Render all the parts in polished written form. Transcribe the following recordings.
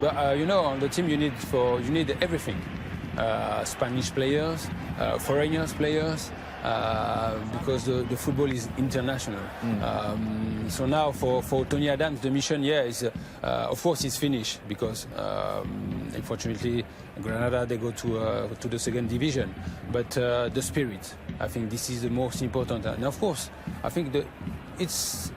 But on the team you need everything. Spanish players, foreigners players, because the football is international. So now for Tony Adams, the mission, is of course it's finished because unfortunately Granada they go to the second division. But the spirit, I think this is the most important. And of course, I think it's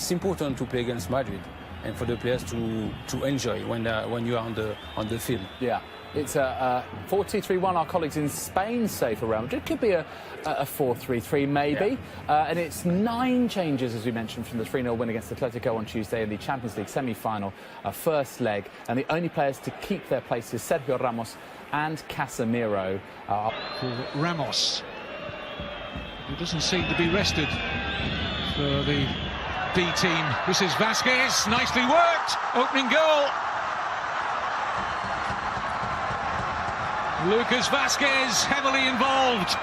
important to play against Madrid and for the players to enjoy when you are on the field. Yeah. It's a 4-2-3-1, our colleagues in Spain say for Real Madrid. Could be a 4-3-3 maybe. Yeah. And it's 9 changes, as we mentioned, from the 3-0 win against Atletico on Tuesday in the Champions League semi-final, first leg. And the only players to keep their places, Sergio Ramos and Casemiro. Ramos, who doesn't seem to be rested for the B team. This is Vasquez, nicely worked, opening goal. Lucas Vasquez heavily involved.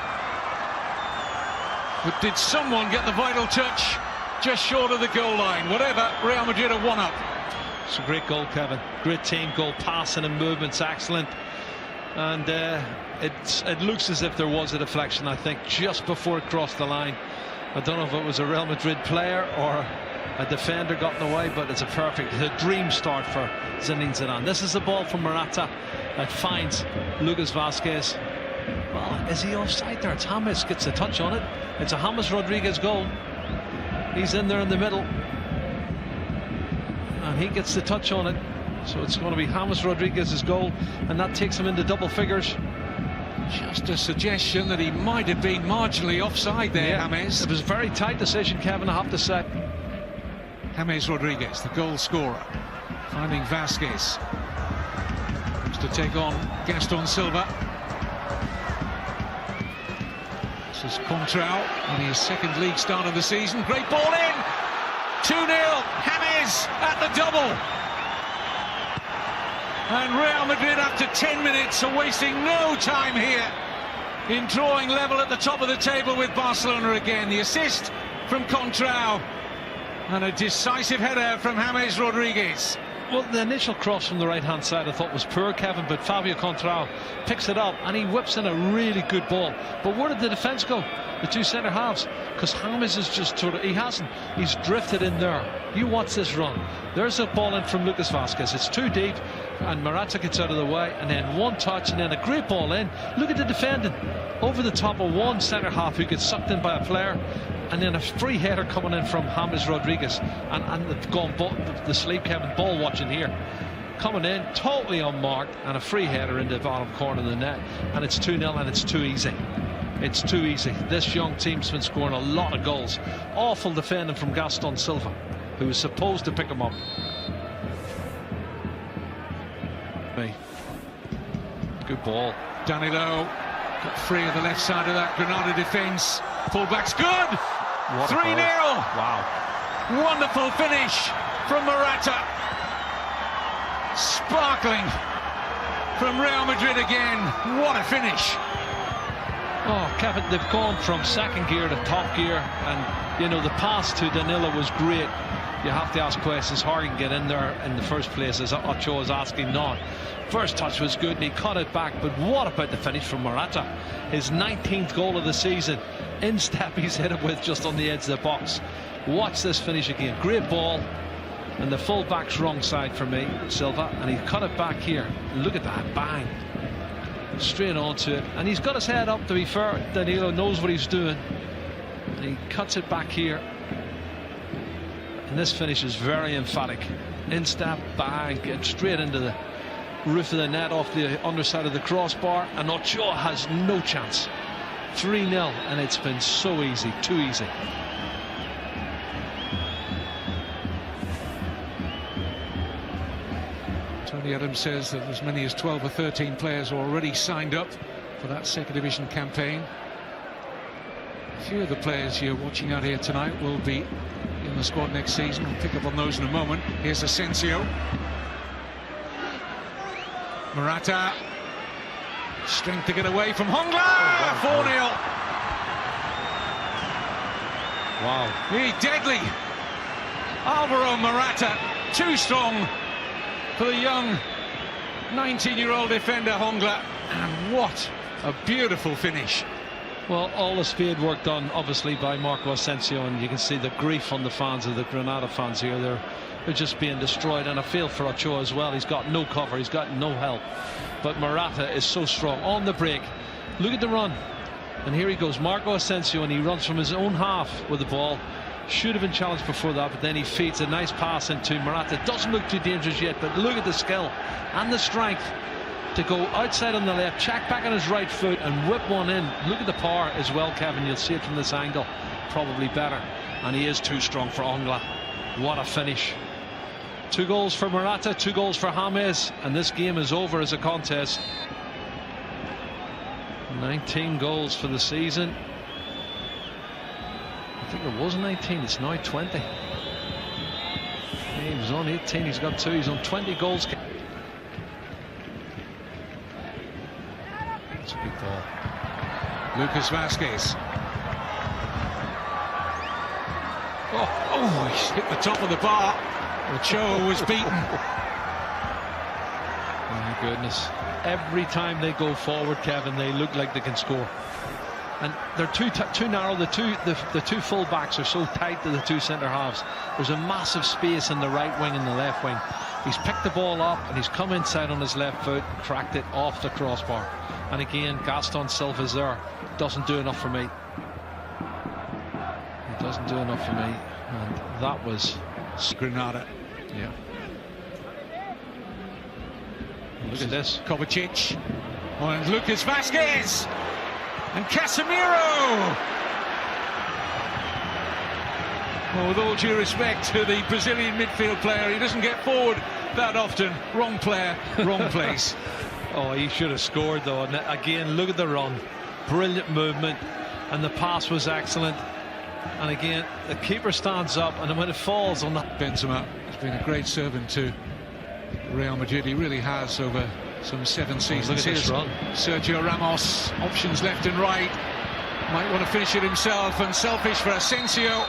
But did someone get the vital touch just short of the goal line? Whatever, Real Madrid are 1 up. It's a great goal, Kevin. Great team goal, passing and movement's excellent. And it looks as if there was a deflection, I think, just before it crossed the line. I don't know if it was a Real Madrid player or a defender got in the way, but it's a dream start for Zinedine Zidane. This is the ball from Morata that finds Lucas Vasquez. Well, is he offside there? It's James gets a touch on it. It's a James Rodriguez goal. He's in there in the middle, and he gets the touch on it. So it's going to be James Rodriguez's goal, and that takes him into double figures. Just a suggestion that he might have been marginally offside there, yeah, James. It was a very tight decision, Kevin, I have to say. James Rodriguez, the goal scorer, finding Vasquez. Comes to take on Gaston Silva. This is Contrao in his second league start of the season. Great ball in. 2-0. James at the double. And Real Madrid, after 10 minutes, are wasting no time here in drawing level at the top of the table with Barcelona again. The assist from Contrao. And a decisive header from James Rodriguez. Well, the initial cross from the right-hand side I thought was poor, Kevin, but Fabio Contrao picks it up and he whips in a really good ball. But where did the defence go? The two centre halves, because James is just he's drifted in there. You watch this run. There's a ball in from Lucas Vasquez. It's too deep, and Morata gets out of the way, and then one touch, and then a great ball in. Look at the defending over the top of one centre half who gets sucked in by a player, and then a free header coming in from James Rodriguez, and they've gone the sleep, Kevin, ball watching here. Coming in, totally unmarked, and a free header into the bottom corner of the net, and it's 2-0, and it's too easy. It's too easy. This young team's been scoring a lot of goals. Awful defending from Gaston Silva, who was supposed to pick him up. Good ball. Danilo got free of the left side of that Granada defence. Fullback's good. 3-0. Wow. Wonderful finish from Morata. Sparkling from Real Madrid again. What a finish. Oh, Kevin, they've gone from second gear to top gear, and you know the pass to Danilo was great. You have to ask questions. How he can get in there in the first place, as Ochoa is asking now. First touch was good and he cut it back, but what about the finish from Morata? His 19th goal of the season. In step he's hit it with just on the edge of the box. Watch this finish again. Great ball, and the full back's wrong side for me, Silva, and he cut it back here. Look at that, bang, straight onto it, and he's got his head up, to be fair. Danilo knows what he's doing, and he cuts it back here, and this finish is very emphatic. In step, bang, get straight into the roof of the net off the underside of the crossbar, and Ochoa has no chance. 3-0, and it's been so easy, too easy. Tony Adams says that as many as 12 or 13 players are already signed up for that second division campaign. A few of the players you're watching out here tonight will be in the squad next season. We'll pick up on those in a moment. Here's Asensio. Morata. Strength to get away from Hongla. 4-0. Wow. He deadly. Alvaro Morata, too strong for the young 19-year-old defender Hongla, and what a beautiful finish. Well, all the spade work done obviously by Marco Asensio, and you can see the grief on the fans of the Granada fans here. They're just being destroyed, and I feel for Ochoa as well. He's got no cover, he's got no help, but Morata is so strong on the break. Look at the run, and here he goes, Marco Asensio, and he runs from his own half with the ball. Should have been challenged before that, but then he feeds a nice pass into Morata. Doesn't look too dangerous yet, but look at the skill and the strength to go outside on the left, check back on his right foot and whip one in. Look at the power as well, Kevin. You'll see it from this angle, probably better, and he is too strong for Hongla. What a finish. 2 goals for Morata, 2 goals for James, and this game is over as a contest. 19 goals for the season. I think it was 19, it's now 20. He was on 18, he's got 2, he's on 20 goals. That's a good ball. Lucas Vazquez. Oh, he's hit the top of the bar. Ochoa was beaten. Oh my goodness. Every time they go forward, Kevin, they look like they can score. And they're too narrow. The two full backs are so tight to the 2 centre halves. There's a massive space in the right wing and the left wing. He's picked the ball up and he's come inside on his left foot, cracked it off the crossbar. And again, Gaston Silva's there. Doesn't do enough for me. He doesn't do enough for me. And that was Granada. Yeah. Look at this. Kovacic. And Lucas Vazquez. And Casemiro. Well, with all due respect to the Brazilian midfield player, he doesn't get forward that often. Wrong player, wrong place. Oh, he should have scored though. And again, look at the run. Brilliant movement. And the pass was excellent. And again, the keeper stands up, and when it falls on the... Benzema has been a great servant to Real Madrid. He really has over some 7 seasons. Look at this run. Sergio Ramos, options left and right. Might want to finish it himself, and selfish for Asensio.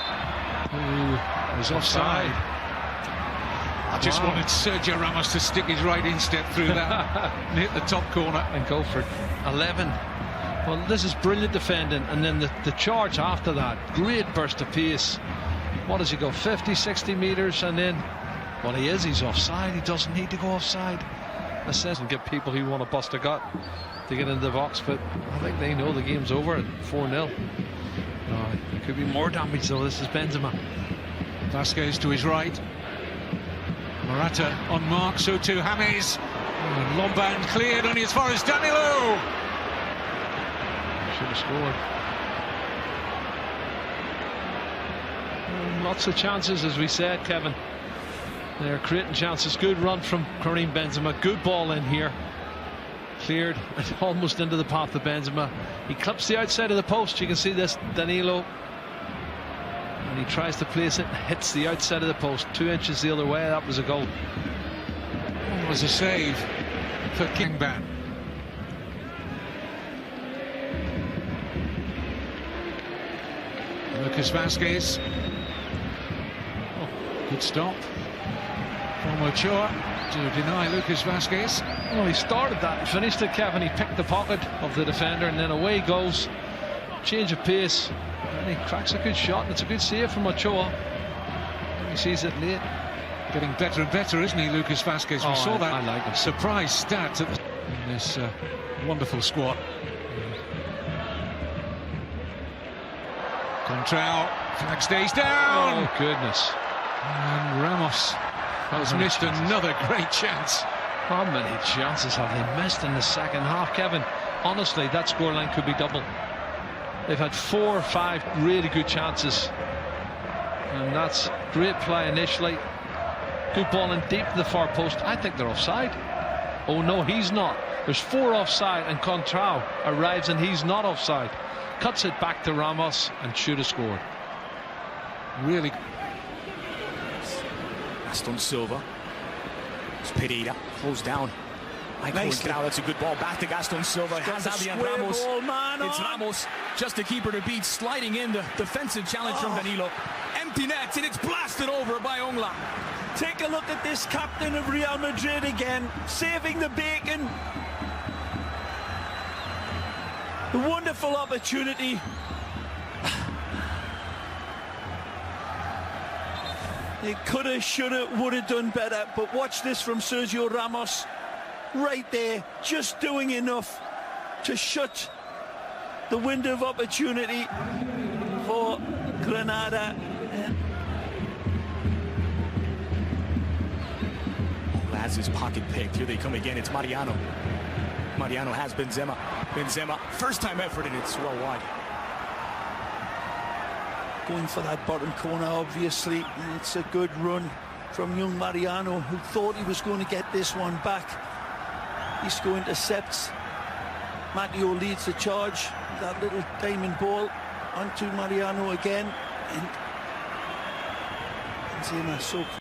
Who was offside. I just wanted Sergio Ramos to stick his right instep through that and hit the top corner. And go for 11. Well, this is brilliant defending, and then the charge after that. Great burst of pace. What does he go, 50, 60 metres, and then, well, he's offside. He doesn't need to go offside. That says and get people who want to bust a gut to get into the box, but I think they know the game's over at 4-0. It could be more damage though. This is Benzema. Vazquez to his right. Morata on mark, so too James. And Lombard cleared only as far as Danilo. Should have scored. Lots of chances, as we said, Kevin. They're creating chances. Good run from Karim Benzema. Good ball in here. Cleared almost into the path of Benzema. He clips the outside of the post. You can see this, Danilo. And he tries to place it. Hits the outside of the post. 2 inches the other way. That was a goal. It was a save for Kingban. Lucas Vazquez. Good stop from Ochoa to deny Lucas Vazquez. Well, he started that and finished it, Kevin. He picked the pocket of the defender, and then away he goes. Change of pace, and he cracks a good shot, and it's a good save from Ochoa. He sees it late. Getting better and better, isn't he, Lucas Vazquez? We saw that I like him. Surprise stat in this wonderful squad. Contral, flag stays down. Oh, goodness. And Ramos has missed another great chance. How many chances have they missed in the second half, Kevin? Honestly, that scoreline could be double. They've had 4 or 5 really good chances, and that's great play initially. Good ball in deep to the far post. I think they're offside. Oh no, he's not. There's 4 offside, and Contral arrives and he's not offside. Cuts it back to Ramos and should have scored. Really. Gaston Silva. It's Pereira. Closed down. Nice. Now that's a good ball back to Gaston Silva. Has Adrian Ramos. It's Ramos. Just a keeper to beat. Sliding in the defensive challenge from Danilo. Empty net, and it's blasted over by Hongla. Take a look at this captain of Real Madrid again, saving the bacon. A wonderful opportunity. They coulda, shoulda, woulda done better, but watch this from Sergio Ramos. Right there, just doing enough to shut the window of opportunity for Granada. Has his pocket picked. Here they come again. It's Mariano. Mariano has Benzema. Benzema, first time effort, and it's well wide. Going for that bottom corner, obviously. It's a good run from young Mariano, who thought he was going to get this one back. Isco intercepts. Matteo leads the charge. That little diamond ball onto Mariano again. And Benzema so